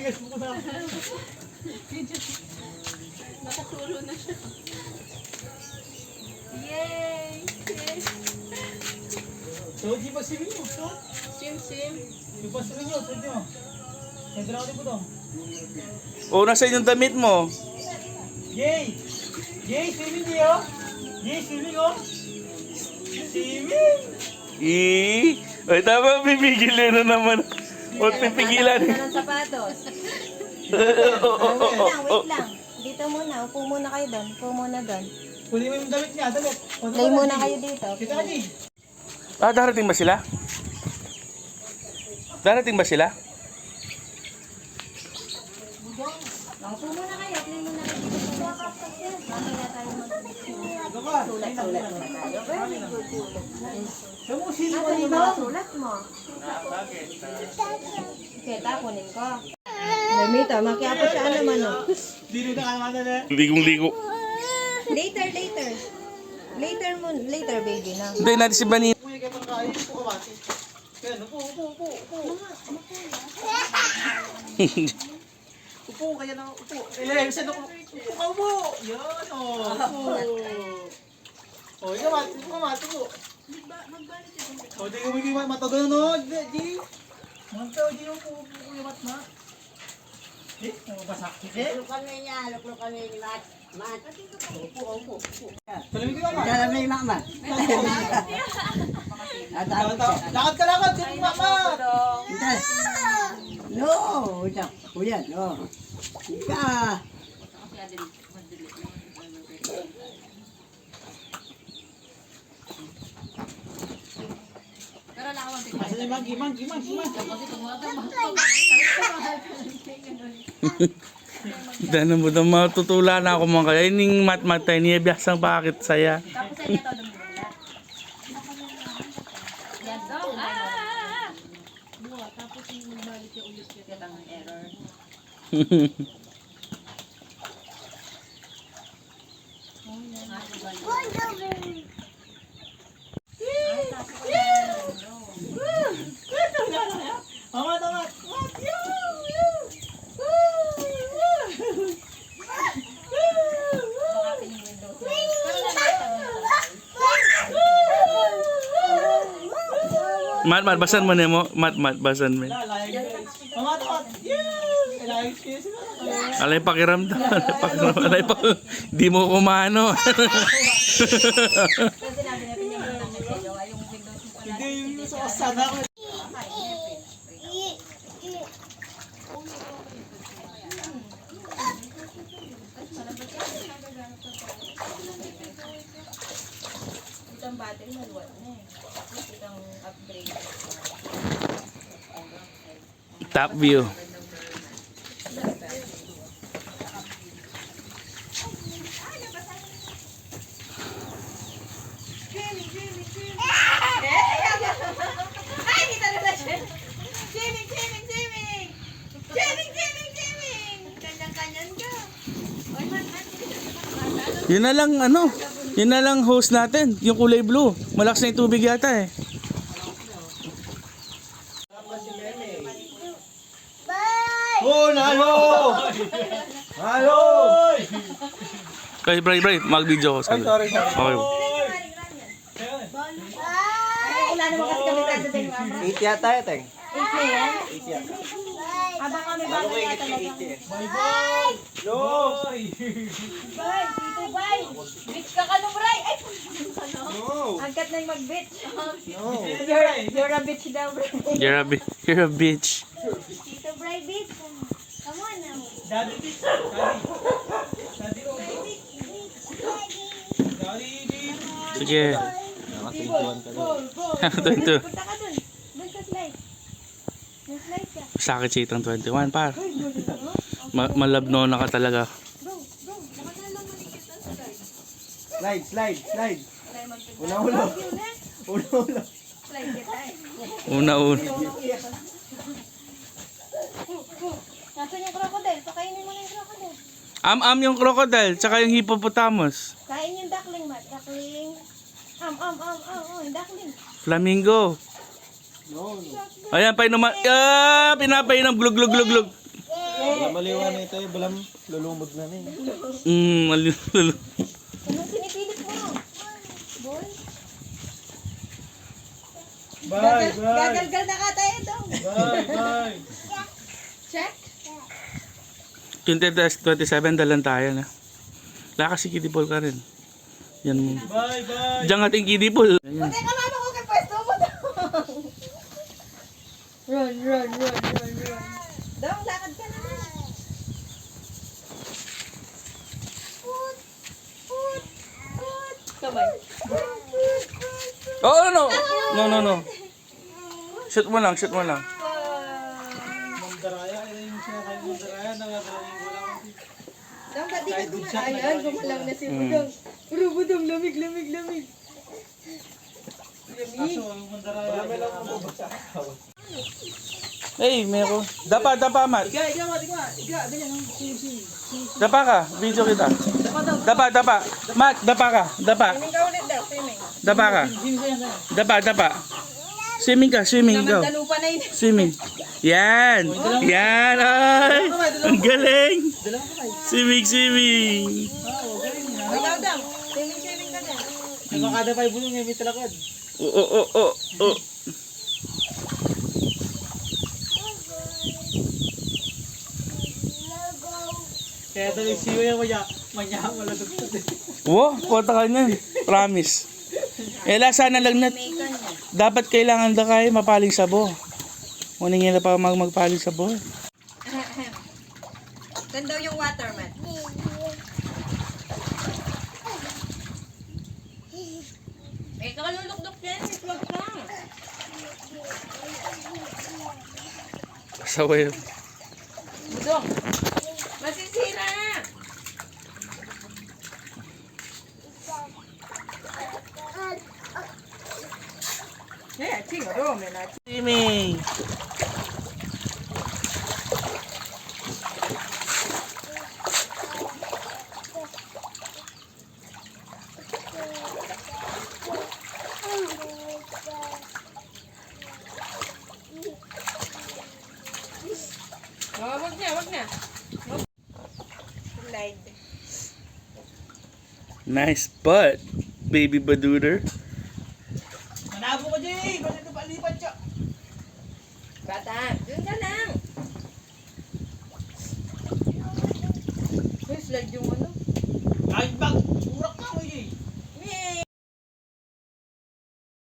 Matigas mo na. Nakaturo na siya. Yay! Yay! So, di ba swimming mo? So, Sim. di ba swimming mo? So, di mo. Pwede na ako din po to. O, nasa yung damit mo. Yay! Yay, swimming niyo! Yay, swimming oh! Swimming! Ay, tama, pipigilin na naman. O, pipigilan. Ng sapatos. Wait lang. Dito muna. Upo muna kayo doon. Upo muna doon. Huli mo yung damit niya, damit. Lay muna kayo dito. Kita ka, Jay. Darating ba sila? Darating ba sila? Upo muna kayo. Lay muna kayo dito. Mamaya tayo Ano ka? sulat na tayo. Very good. Saan mo sino Asan yung mga sulat mo? Okay, tapunin ko. Lamita, makiapo siya naman o. Dino na kanaman na. Ligong-ligo. Later baby na. Hindi, natin si Bani. Kuya kayo pang kain, upo ka mati. Kaya, upo. Upo, kaya na, upo. Saan ako? Upo ka, upo. Yan, upo. O, ikaw mati po. O, di ko may matagal no, di. Mantaw, di mo po, kuya matma. Eh, basak. Eh, Luklukan ni Mat. Upo. salamig ko mama. Dalam ni Mama. Lakad ka, di mama. Hintas. No, ucap. Kuya, no. Ika. Asan yung mang. Dahil mo na matutula na ako mga kaya. Ining mat-matay niya biyasang bakit saya. Tapos ay ito dumula. Yan daw. Tapos yung magbalik yung ulit yung ang error. Tama. Mat, basan mo na mo. Mat, basan mo. Mama, tamat. Kailangan kayo sila. Alay pakiramdam. Di mo kumano. Kasi sinabi na pinagandang na sa'yo ay yung Windows mo pala. Hindi yung sa kasana ko. Itong battery maluwat na eh. Itong upgrade. Top view. Ay, kita na siya. Swimming! Kanyang-kanyan ka. Oy, man. Yun na lang ano. Yun na lang host natin. Yung kulay blue. Malakas na yung tubig yata eh. Oh, nalo! Nalo! Kay Bray, mag-video ko sa Sorry. Okay. Wala naman kasi kami kasi din mama. 8 yata yun, Teng. 8 na yan? 8 yata. Abang kami bago na talaga. Bye! No! Bye! Dito, bye! Bitch ka ka no, Bray! Ay! No! Agkat na yung mag-bitch. No! You're a bitch daw, Bray. You're a bitch. Dito, Bray, bitch. Come on now. Daddy bitch! Daddy oh! Daddy bitch! Sige. Ito. Punta ka dun. Dun sa slide. Yung slide ka. Sakit si itang 21 par. Malabno na ka talaga. Bro. Baka na lang malikit ang slide. Slide! Try magpita. Ulo! Ulo! Slide kita eh. Una. Nasaan yung crocodile? Pakainin mo na yung crocodile. Am yung crocodile, tsaka yung hippopotamus. Kain yung duckling, Matt. Duckling. Duckling. Flamingo. No! Ayan, painuman. Pinapainom. Glug. Maliw nga na ito eh, balam lulumod na na eh. Malulul. Anong pinipilit mo? Boy? Bye, Gagalgal na ka tayo dong. Bye. Check? 27 dalan tayo na. Wala kasi kidipol ka rin. Yan mo. Bye. Diyan ating kidipol. Huwag ka mama ko kay pwesto mo dong. Run. Dong, lakad ka naman. Put. Kamay. Oh, no. No. Shoot mo lang. Mandaraya, yung sinakain mandaraya, nangadarayin ko lang. Dong, ba't di ka gumalaw? Ayan, gumalaw na si Budong. Pero Budong, lamig. Kaso, yung mandaraya. Marami lang ang bubasa. Hey, meron. Dapa, Mat. Iga, ganyan ang sing. Dapa ka. Video kita. Dapa. Mat, dapa ka. Swimming ka ulit daw, swimming. Dapa ka. Sing ko yan, Dapa. Swimming ka. Go. Dalupa na yun. Swimming. Yan. Ay. Ang galing. Swimming. Ikaw daw, swimming ka na. Nagkakada pa yung bulong niya, may talakad. Oh. Kaya dali siya yung manya maladog. Wow, kota ka niyan. Promise. Lasa na lang na. Dapat kailangan da kayo mapaling sabo. Muning nila pa magpaling sabo. Saan daw yung water, man? Ikaw lulukdok yan, itlog ka. Sawa yun. Budong, masisira. Yeah, siguro, may natin. Swimming. Wag na. Slide. Nice butt, baby Baduder. Manabo ko, Jay! Bakit ka palipat siya? Bata, dun ka na.